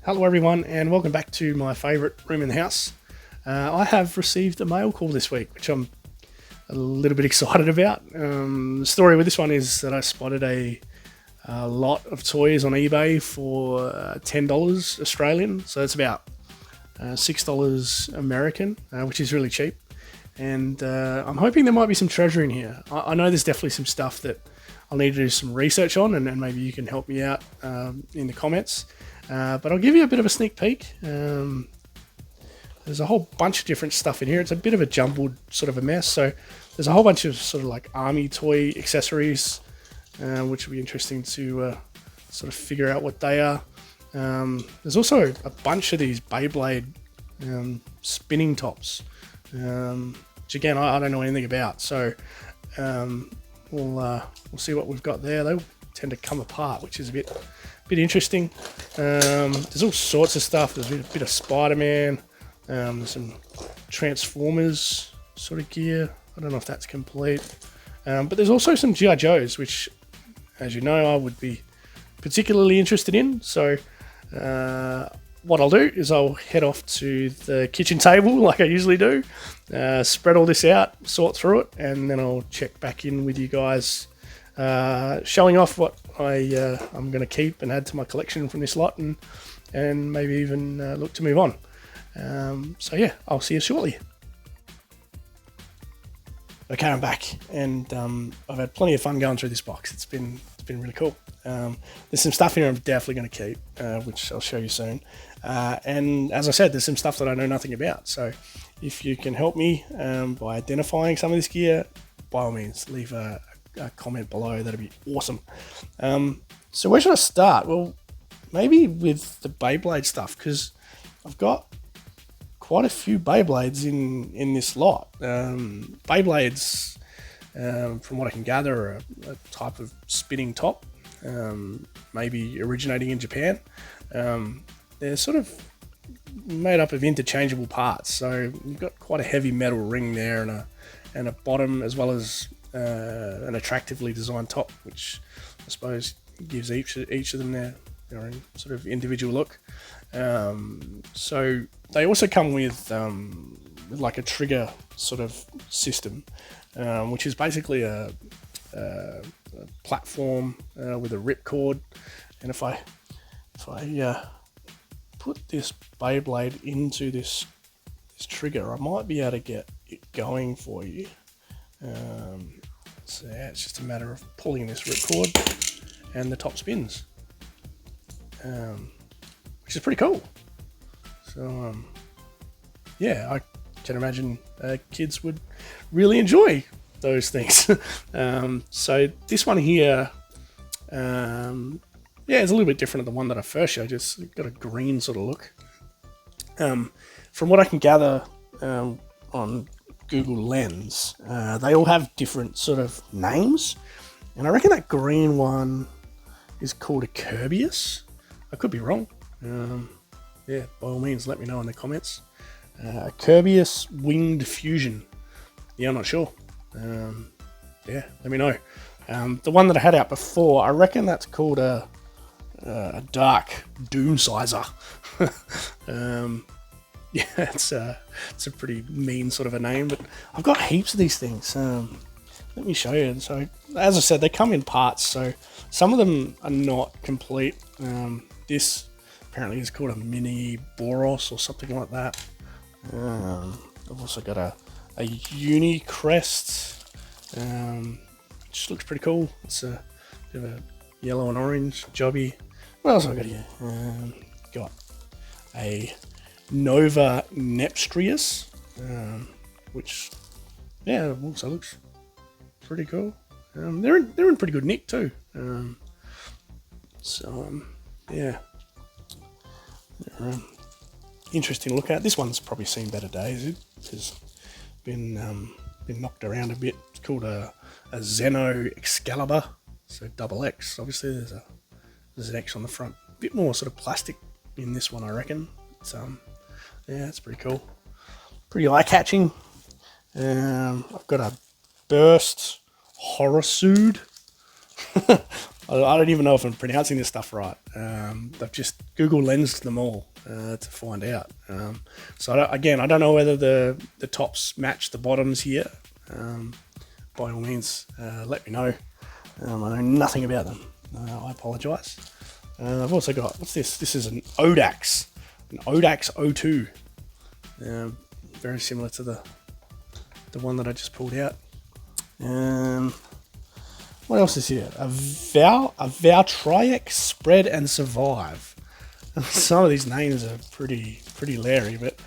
Hello everyone and welcome back to my favourite room in the house. I have received a mail call this week, which I'm a little bit excited about. The story with this one is that I spotted a lot of toys on eBay for $10 Australian, so it's about $6 American, which is really cheap. And I'm hoping there might be some treasure in here. I know there's definitely some stuff that I'll need to do some research on, and maybe you can help me out in the comments. But I'll give you a bit of a sneak peek. There's a whole bunch of different stuff in here. It's a bit of a jumbled sort of a mess. So there's a whole bunch of sort of like army toy accessories, which will be interesting to sort of figure out what they are. There's also a bunch of these Beyblade spinning tops, which again I don't know anything about. So we'll see what we've got there. They tend to come apart, which is a bit interesting. There's all sorts of stuff. There's a bit of Spider-Man. There's some Transformers sort of gear. I don't know if that's complete. But there's also some GI Joes, which, as you know, I would be particularly interested in. So what I'll do is I'll head off to the kitchen table like I usually do, spread all this out, sort through it, and then I'll check back in with you guys, showing off what I'm going to keep and add to my collection from this lot, and maybe even look to move on. So yeah, I'll see you shortly. Okay, I'm back, and I've had plenty of fun going through this box. It's been really cool. There's some stuff in here I'm definitely going to keep, which I'll show you soon. And as I said, there's some stuff that I know nothing about. So if you can help me by identifying some of this gear, by all means, leave a comment below. That'd be awesome. So where should I start? Well, maybe with the Beyblade stuff, because I've got quite a few Beyblades in this lot. Beyblades, from what I can gather, are a type of spinning top, maybe originating in Japan. They're sort of made up of interchangeable parts, so you've got quite a heavy metal ring there and a bottom, as well as an attractively designed top, which I suppose gives each of them their own sort of individual look. So they also come with like a trigger sort of system, which is basically a platform with a ripcord. And if I put this Beyblade into this trigger, I might be able to get it going for you. So yeah, it's just a matter of pulling this ripcord and the top spins, which is pretty cool. So yeah, I can imagine kids would really enjoy those things. So this one here, yeah, it's a little bit different than the one that I first showed. It's got a green sort of look. From what I can gather on Google Lens, they all have different sort of names, and I reckon that green one is called a Kirbyus. I could be wrong. Yeah, by all means, let me know in the comments. A Kirbyus Winged Fusion. Yeah, I'm not sure. Yeah, let me know. The one that I had out before, I reckon that's called a Dark Doomsizer. Yeah, it's a pretty mean sort of a name, but I've got heaps of these things. Let me show you. So, as I said, they come in parts, so some of them are not complete. This apparently is called a mini Boros or something like that. I've also got a uni crest, which looks pretty cool. It's a bit of a yellow and orange jobby. What else have I got here? Got a Nova Nepstrius, which yeah, also looks pretty cool. They're in pretty good nick too. Yeah, interesting to look at. This one's probably seen better days. It's been knocked around a bit. It's called a Zeno Excalibur, so double X. Obviously, there's an X on the front. A bit more sort of plastic in this one, I reckon. It's, yeah, it's pretty cool. Pretty eye-catching. I've got a Burst Horror Sued. I don't even know if I'm pronouncing this stuff right. They've just Google Lensed them all to find out. So I don't know whether the tops match the bottoms here. By all means, let me know. I know nothing about them. I apologise. I've also got, what's this? This is an Odax O2. Very similar to the one that I just pulled out. What else is here? A Valtryek Spread and Survive. Some of these names are pretty leery, but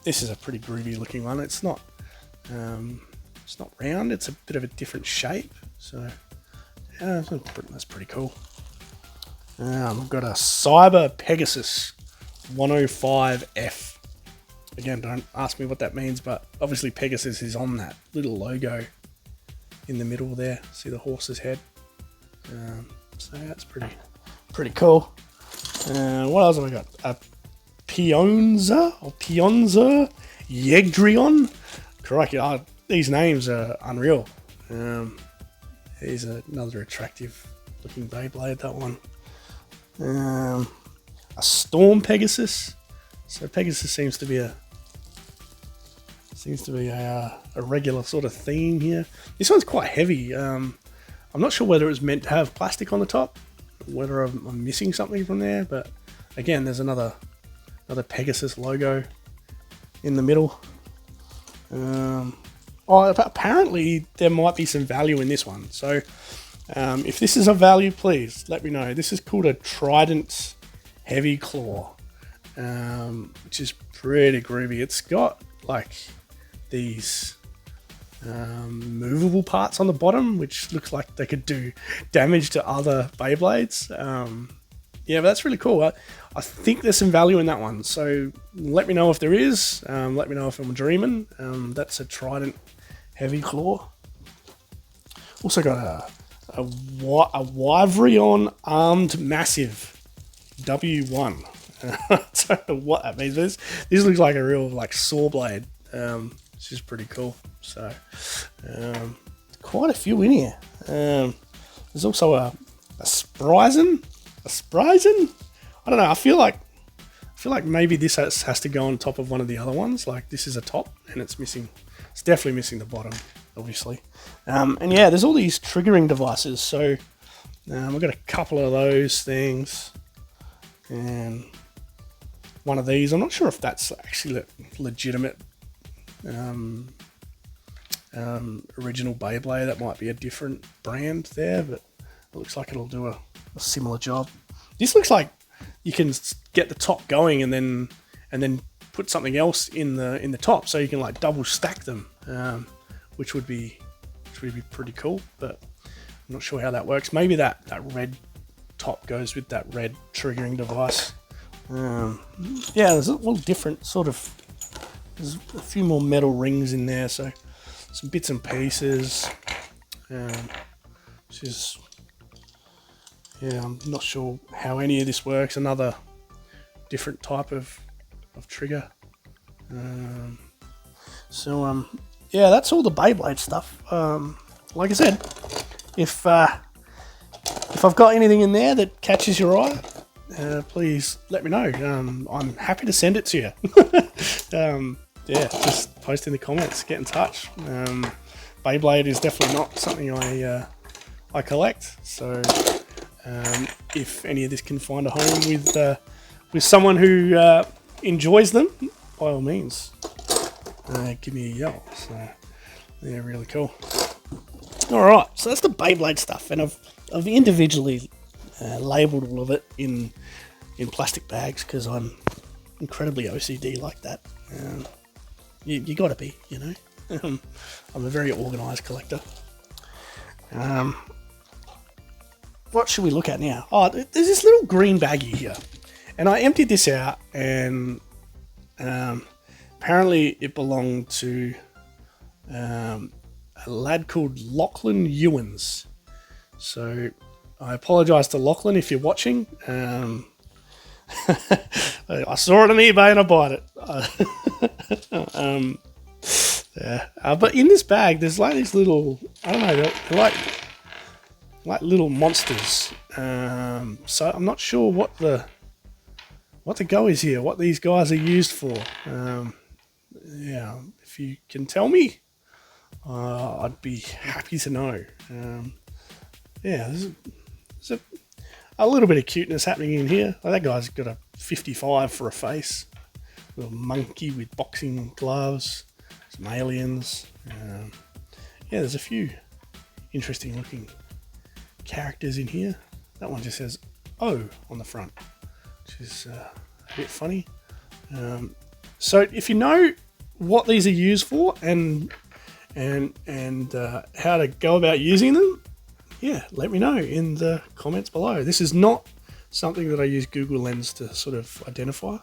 this is a pretty groovy looking one. It's not round. It's a bit of a different shape. So yeah, that's pretty cool. We've got a Cyber Pegasus 105F. Again, don't ask me what that means, but obviously Pegasus is on that little logo in the middle there. See the horse's head. So that's pretty cool. What else have I got? A Pionza Yegdrion. Crikey, these names are unreal. Here's another attractive looking Beyblade, that one. A Storm Pegasus. So Pegasus seems to be a regular sort of theme here. This one's quite heavy. I'm not sure whether it was meant to have plastic on the top, whether I'm missing something from there, but again, there's another Pegasus logo in the middle. Apparently there might be some value in this one. So if this is a value, please let me know. This is called a Trident Heavy Claw, which is pretty groovy. It's got like these movable parts on the bottom, which looks like they could do damage to other Beyblades. Yeah, but that's really cool. I think there's some value in that one. So let me know if there is. Let me know if I'm dreaming. That's a Trident Heavy Claw. Also got a Wyverion Armed Massive W1. I don't know what that means. This looks like a real saw blade, which is pretty cool. So quite a few in here. There's also a Spryzen. I don't know. I feel like maybe this has to go on top of one of the other ones. Like this is a top, and it's missing. It's definitely missing the bottom, obviously. And yeah, there's all these triggering devices. So we've got a couple of those things, and one of these. I'm not sure if that's actually legitimate original Beyblade. That might be a different brand there, but it looks like it'll do a similar job. This looks like you can get the top going and then put something else in the top, so you can like double stack them, which would be pretty cool. But I'm not sure how that works. Maybe that red top goes with that red triggering device. Yeah, there's all different sort of. There's a few more metal rings in there, so some bits and pieces. Which is, yeah, I'm not sure how any of this works. Another different type of trigger. Yeah, that's all the Beyblade stuff. Like I said, if I've got anything in there that catches your eye, please let me know. I'm happy to send it to you. Yeah, just post in the comments, get in touch. Beyblade is definitely not something I collect, so if any of this can find a home with someone who enjoys them, by all means, give me a yell. So yeah, really cool. All right, so that's the Beyblade stuff, and I've individually labelled all of it in plastic bags because I'm incredibly OCD like that. You got to be, you know. I'm a very organised collector. What should we look at now? Oh, there's this little green baggie here, and I emptied this out, and apparently it belonged to a lad called Lachlan Ewens. So I apologise to Lachlan if you're watching. I saw it on eBay and I bought it. Yeah, but in this bag there's like these little, I don't know, they're like little monsters. So I'm not sure what the go is here, what these guys are used for. Yeah, if you can tell me, I'd be happy to know. Yeah, there's a little bit of cuteness happening in here. Like that guy's got a 55 for a face. Little monkey with boxing gloves. Some aliens. Yeah, there's a few interesting looking characters in here. That one just says "O" on the front, which is a bit funny. So if you know what these are used for and how to go about using them, yeah, let me know in the comments below. This is not something that I use Google Lens to sort of identify.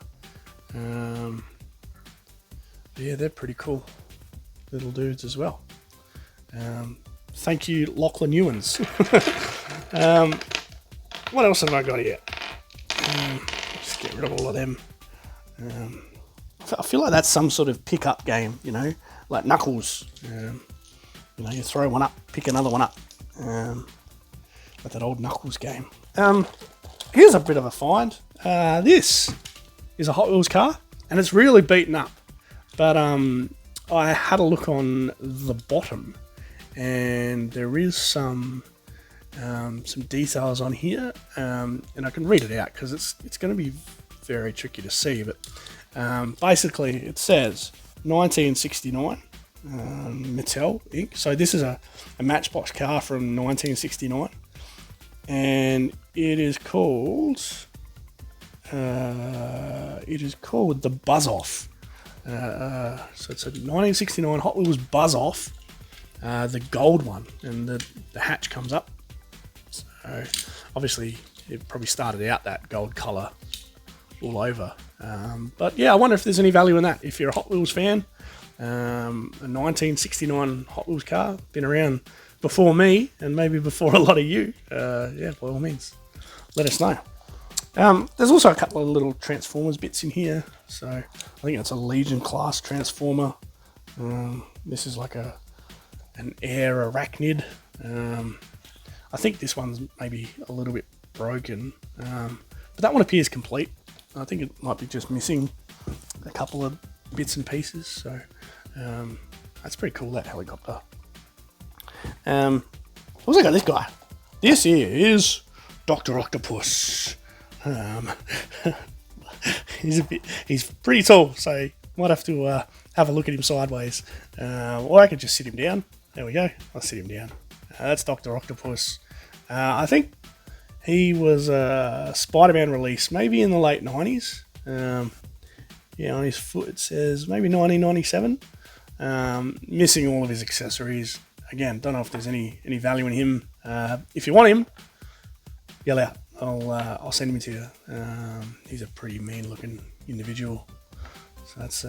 Yeah, they're pretty cool little dudes as well. Thank you, Lachlan Ewans. What else have I got here? Just get rid of all of them. I feel like that's some sort of pick-up game, you know, like Knuckles. You know, you throw one up, pick another one up. Like that old Knuckles game. Here's a bit of a find. This is a Hot Wheels car, and it's really beaten up. But I had a look on the bottom, and there is some details on here, and I can read it out because it's going to be very tricky to see. But basically, it says 1969 Mattel Inc. So this is a Matchbox car from 1969, and it is called the Buzz Off. So it's a 1969 Hot Wheels Buzz Off, the gold one, and the hatch comes up. So obviously it probably started out that gold colour all over. But yeah, I wonder if there's any value in that. If you're a Hot Wheels fan, a 1969 Hot Wheels car, been around before me and maybe before a lot of you, yeah, by all means, let us know. There's also a couple of little Transformers bits in here. So I think it's a Legion class Transformer. This is like an air arachnid. I think this one's maybe a little bit broken, but that one appears complete. I think it might be just missing a couple of bits and pieces. So that's pretty cool, that helicopter. Also got this guy. This here is Dr. Octopus. He's pretty tall, so might have to have a look at him sideways, or I could just sit him down. There we go. I'll sit him down. That's Dr. Octopus. I think he was a Spider-Man release, maybe in the late 90s. Yeah, on his foot it says maybe 1997. Missing all of his accessories. Again, don't know if there's any value in him. If you want him, yell out. I'll send him to you. He's a pretty mean-looking individual. So that's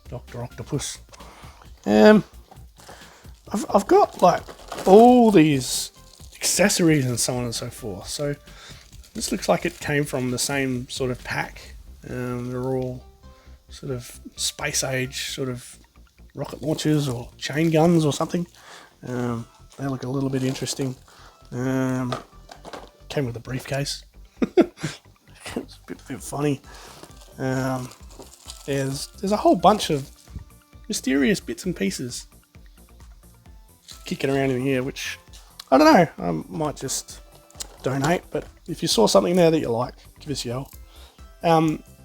Dr. Octopus. I've got like all these accessories and so on and so forth. So this looks like it came from the same sort of pack. They're all sort of space age sort of rocket launchers or chain guns or something. They look a little bit interesting. Came with a briefcase. It's a bit funny. There's a whole bunch of mysterious bits and pieces kicking around in here, which I don't know. I might just donate. But if you saw something there that you like, give us a yell.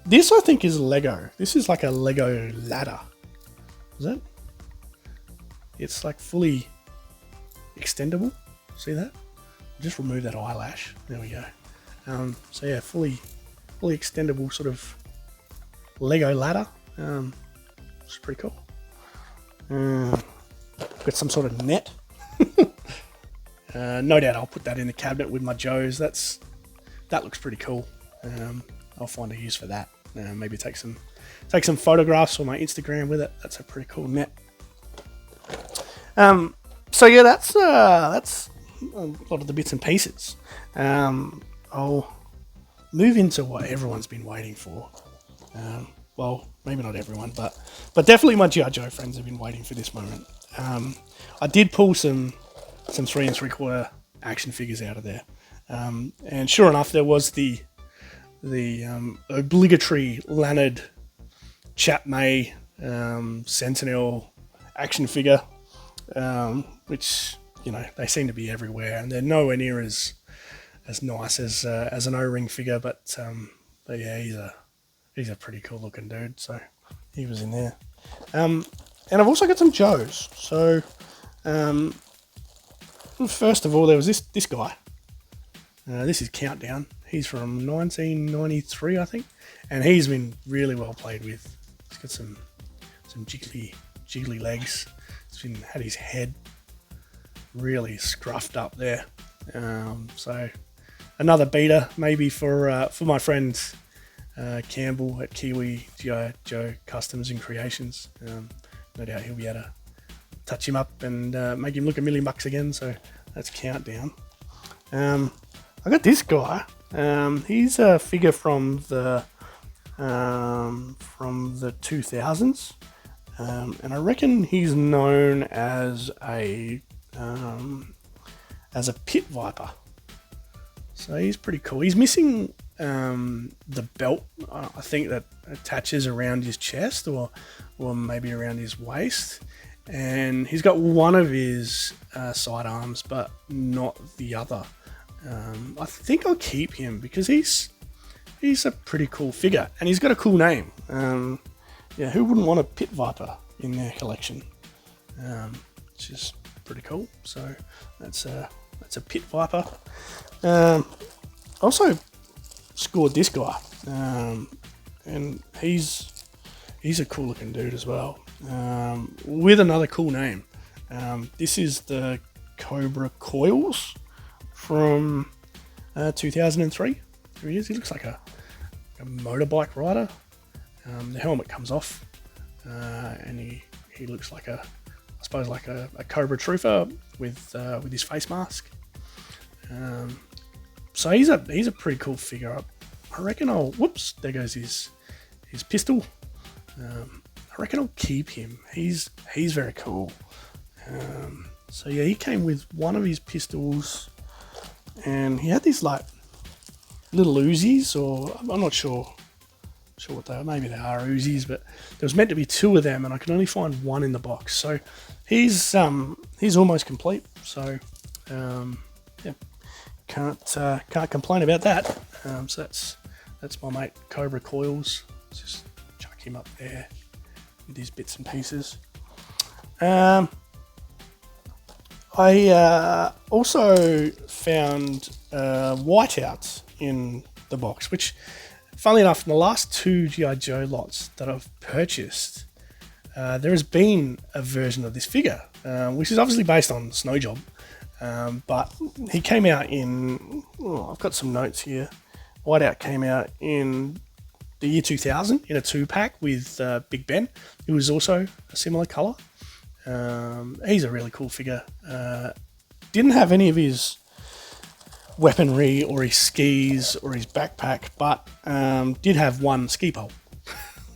This I think is Lego. This is like a Lego ladder. Is it? It's like fully extendable. See that? Just remove that eyelash. There we go. So yeah, fully extendable sort of Lego ladder. It's pretty cool. Got some sort of net. No doubt I'll put that in the cabinet with my Joes. That looks pretty cool. I'll find a use for that. Maybe take some photographs for my Instagram with it. That's a pretty cool net. So yeah, that's a lot of the bits and pieces. I'll move into what everyone's been waiting for. Well, maybe not everyone, but definitely my Gijoe friends have been waiting for this moment. I did pull some 3 3/4 action figures out of there. And sure enough, there was the obligatory Lannard Chap May Sentinel action figure, which, you know, they seem to be everywhere, and they're nowhere near as nice as an O-ring figure, but yeah, he's a pretty cool looking dude. So he was in there. And I've also got some Joes. So first of all, there was this guy. This is Countdown. He's from 1993, I think, and he's been really well played with. He's got some jiggly legs. He's had his head really scruffed up there. So another beater maybe for my friend Campbell at Kiwi Gijoe Customs and Creations. No doubt he'll be able to touch him up and make him look $1 million again. So that's Countdown. I got this guy. He's a figure from the 2000s, and I reckon he's known as a pit viper. So he's pretty cool. He's missing the belt, I think, that attaches around his chest or maybe around his waist, and he's got one of his sidearms, but not the other. I think I'll keep him because he's a pretty cool figure, and he's got a cool name. Yeah, who wouldn't want a pit viper in their collection? Which is pretty cool. So that's a pit viper. Also scored this guy, and he's a cool looking dude as well, with another cool name. This is the Cobra Coils from 2003. There he is. He looks like a motorbike rider. The helmet comes off, and he looks like I suppose like a Cobra trooper with his face mask. So he's a pretty cool figure. I reckon whoops, there goes his pistol. I reckon I'll keep him. He's very cool. So yeah, he came with one of his pistols, and he had these like little Uzis, or I'm not sure what they are. Maybe they are Uzis, but there was meant to be two of them, and I can only find one in the box. So he's almost complete. So yeah, can't complain about that. So that's my mate Cobra Coils. Let's just chuck him up there with his bits and pieces. I also found whiteouts in the box, which, funnily enough, in the last two G.I. Joe lots that I've purchased, there has been a version of this figure, which is obviously based on Snow Job, but he came out in, I've got some notes here, Whiteout came out in the year 2000 in a 2-pack with Big Ben, who was also a similar colour. He's a really cool figure. Didn't have any of his weaponry or his skis or his backpack, but did have one ski pole,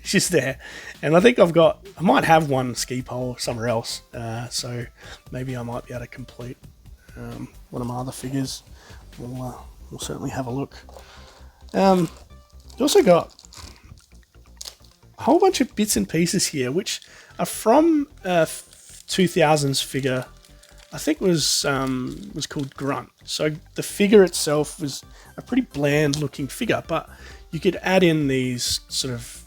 which is there. And I think I might have one ski pole somewhere else. So maybe I might be able to complete one of my other figures. We'll certainly have a look. You also got a whole bunch of bits and pieces here, which are from 2000s figure. I think was called Grunt. So the figure itself was a pretty bland looking figure, but you could add in these sort of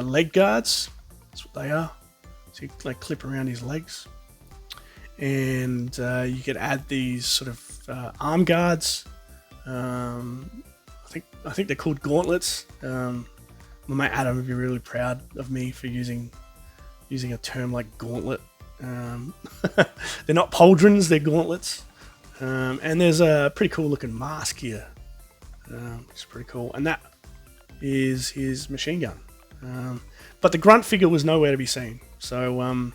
leg guards. That's what they are. So you like clip around his legs, and you could add these sort of arm guards. I think they're called gauntlets. My mate Adam would be really proud of me for using a term like gauntlet. They're not pauldrons, they're gauntlets. And there's a pretty cool looking mask here, which is pretty cool, and that is his machine gun. But the Grunt figure was nowhere to be seen, so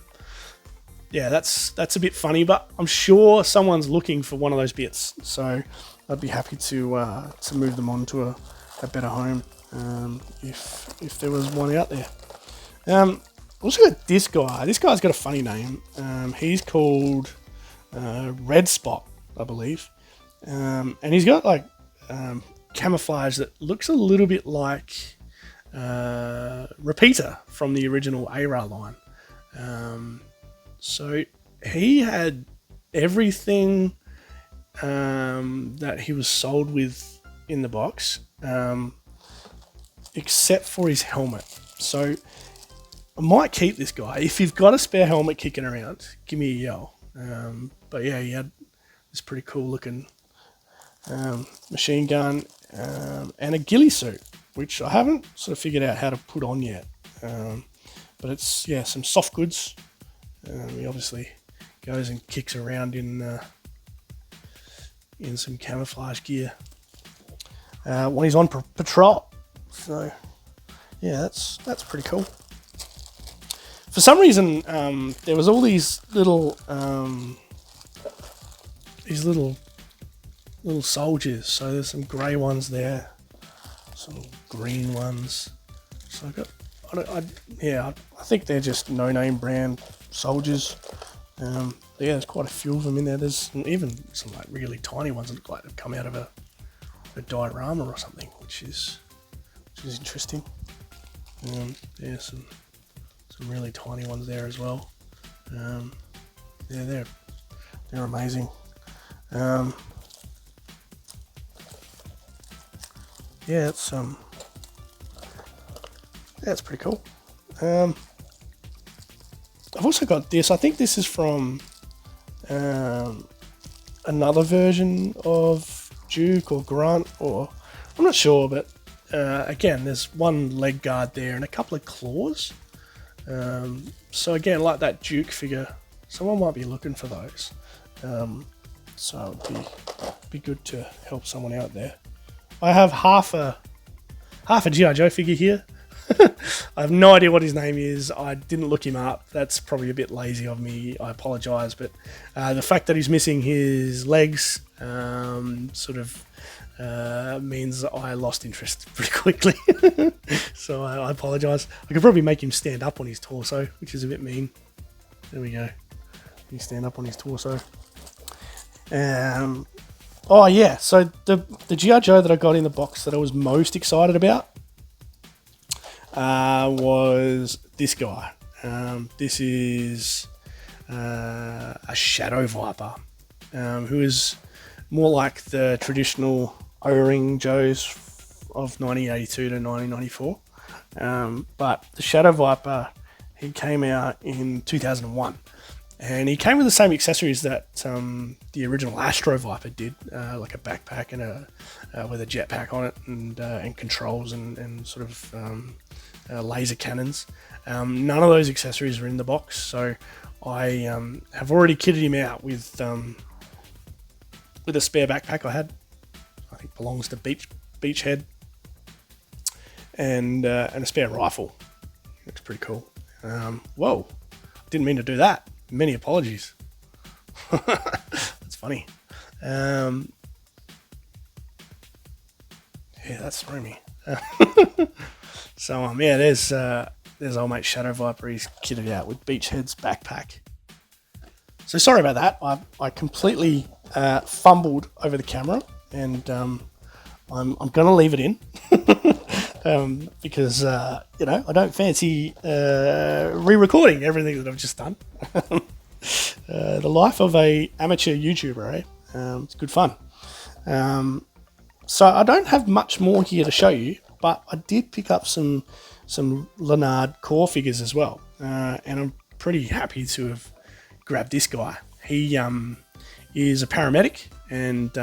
yeah, that's a bit funny, but I'm sure someone's looking for one of those bits, so I'd be happy to move them on to a better home, if there was one out there. Also got this guy. This guy's got a funny name. He's called Red Spot, I believe. And he's got like camouflage that looks a little bit like Repeater from the original ARA line. So he had everything that he was sold with in the box, except for his helmet. So I might keep this guy. If you've got a spare helmet kicking around, give me a yell. But yeah, he had this pretty cool looking machine gun and a ghillie suit, which I haven't sort of figured out how to put on yet. But it's, yeah, some soft goods. He obviously goes and kicks around in some camouflage gear when he's on patrol. So yeah, that's pretty cool. For some reason, there was all these little soldiers. So there's some grey ones there, some green ones. So I think they're just no-name brand soldiers. Yeah, there's quite a few of them in there. There's even some like really tiny ones that look like they've come out of a diorama or something, which is interesting. Yeah, some really tiny ones there as well. Yeah, they're amazing. Yeah, it's pretty cool. I've also got this. I think this is from another version of Duke or Grunt, or I'm not sure, but again, there's one leg guard there and a couple of claws. So again, like that Duke figure, someone might be looking for those. So it'd be good to help someone out there. I have half a G.I. Joe figure here. I have no idea what his name is. I didn't look him up. That's probably a bit lazy of me. I apologise, but the fact that he's missing his legs means I lost interest pretty quickly. So I apologise. I could probably make him stand up on his torso, which is a bit mean. There we go. He stand up on his torso. Oh yeah, so the G.I. Joe that I got in the box that I was most excited about was this guy. This is a Shadow Viper, who is more like the traditional O-ring Joes of 1982 to 1994. But the Shadow Viper, he came out in 2001. And he came with the same accessories that the original Astro Viper did, like a backpack and with a jetpack on it, and controls and sort of laser cannons. None of those accessories are in the box, so I have already kitted him out with a spare backpack I had. I think belongs to Beachhead, and a spare rifle. Looks pretty cool. Whoa, didn't mean to do that. Many apologies. That's funny. Yeah, that's thrown me. So yeah, there's old mate Shadow Viper. He's kitted out with Beachhead's backpack. So sorry about that. I completely fumbled over the camera, and I'm gonna leave it in. Because I don't fancy re-recording everything that I've just done. The life of a amateur YouTuber, eh? It's good fun. So I don't have much more here to show you, but I did pick up some Leonard core figures as well, and I'm pretty happy to have grabbed this guy. He is a paramedic, and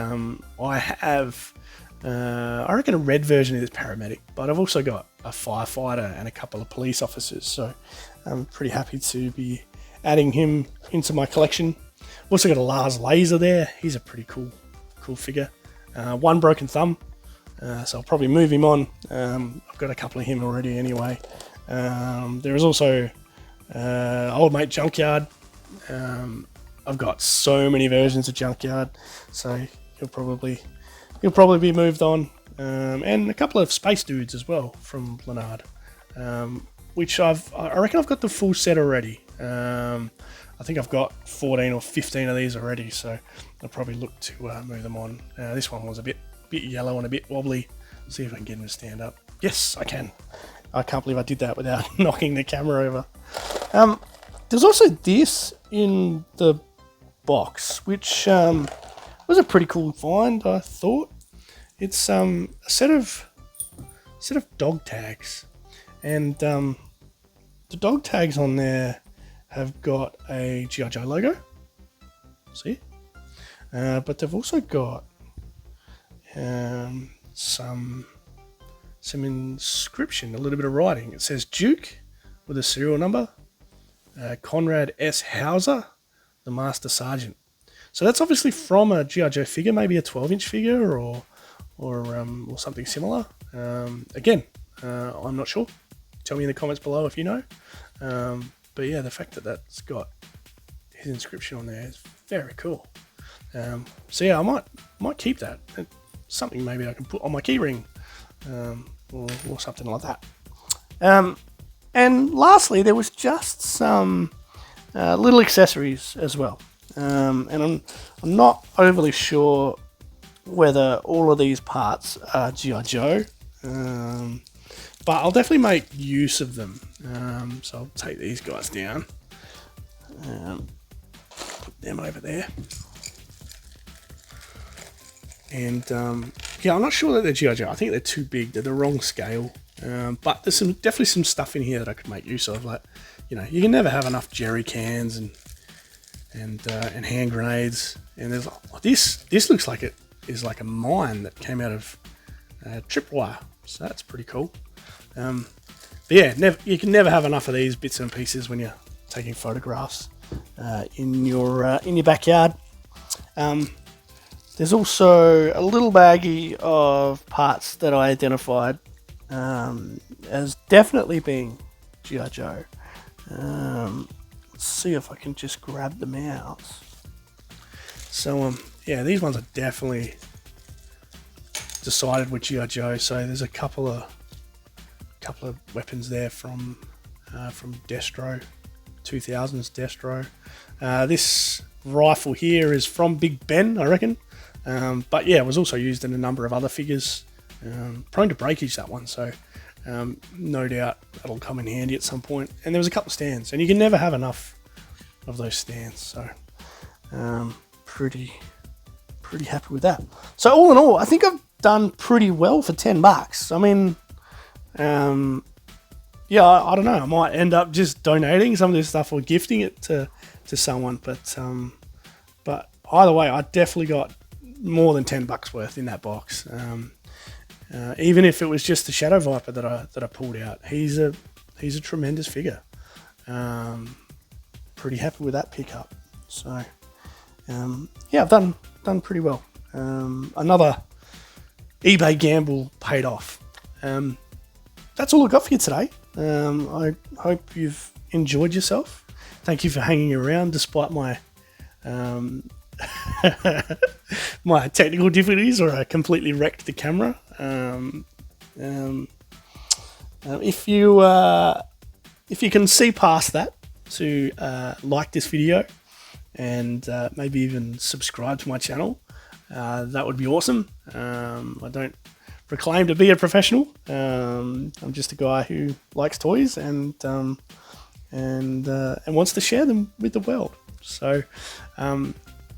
I have I reckon a red version of this paramedic, but I've also got a firefighter and a couple of police officers, so I'm pretty happy to be adding him into my collection. I've also got a Lars Laser there. He's a pretty cool figure. One broken thumb, so I'll probably move him on. I've got a couple of him already anyway. There is also old mate Junkyard. I've got so many versions of Junkyard, so he'll probably be moved on, and a couple of space dudes as well from Leonard, which I reckon I've got the full set already. I think I've got 14 or 15 of these already, so I'll probably look to move them on. This one was a bit yellow and a bit wobbly. See if I can get him to stand up. Yes, I can. I can't believe I did that without knocking the camera over. There's also this in the box, which was a pretty cool find, I thought. It's a set of dog tags, and the dog tags on there have got a G.I. Joe logo. See? But they've also got some inscription, a little bit of writing. It says Duke with a serial number, Conrad S. Hauser, the Master Sergeant. So that's obviously from a G.I. Joe figure, maybe a 12-inch figure or something similar. Again, I'm not sure. Tell me in the comments below if you know. But yeah, the fact that that's got his inscription on there is very cool. So yeah, I might keep that. It's something maybe I can put on my keyring, or something like that. And lastly, there was just some little accessories as well. And I'm not overly sure whether all of these parts are G.I. Joe, but I'll definitely make use of them. So I'll take these guys down, put them over there, and yeah, I'm not sure that they're G.I. Joe. I think they're too big. They're the wrong scale. But there's definitely some stuff in here that I could make use of. Like, you know, you can never have enough jerry cans and hand grenades. And there's this looks like it is like a mine that came out of tripwire. So that's pretty cool. But yeah, you can never have enough of these bits and pieces when you're taking photographs in your backyard. There's also a little baggie of parts that I identified as definitely being G.I. Joe. Let's see if I can just grab them out. So yeah, these ones are definitely decided with G.I. Joe. So there's a couple of weapons there from Destro, 2000s Destro. This rifle here is from Big Ben, I reckon. But yeah, it was also used in a number of other figures. Prone to breakage, that one, so no doubt that'll come in handy at some point. And there was a couple of stands, and you can never have enough of those stands, so pretty happy with that. So all in all, I think I've done pretty well for $10. I mean, yeah, I don't know, I might end up just donating some of this stuff or gifting it to someone, but either way, I definitely got more than $10 worth in that box. Even if it was just the Shadow Viper that I pulled out, he's a tremendous figure. Pretty happy with that pickup. So yeah, I've done pretty well. Another eBay gamble paid off. That's all I've got for you today. I hope you've enjoyed yourself. Thank you for hanging around despite my my technical difficulties, or I completely wrecked the camera. If you can see past that, to like this video and maybe even subscribe to my channel, that would be awesome. I don't proclaim to be a professional. I'm just a guy who likes toys and wants to share them with the world. So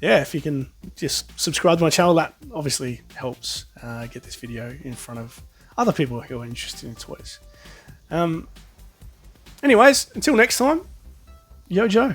yeah, if you can just subscribe to my channel, that obviously helps get this video in front of other people who are interested in toys. Anyways, until next time, Yo Joe.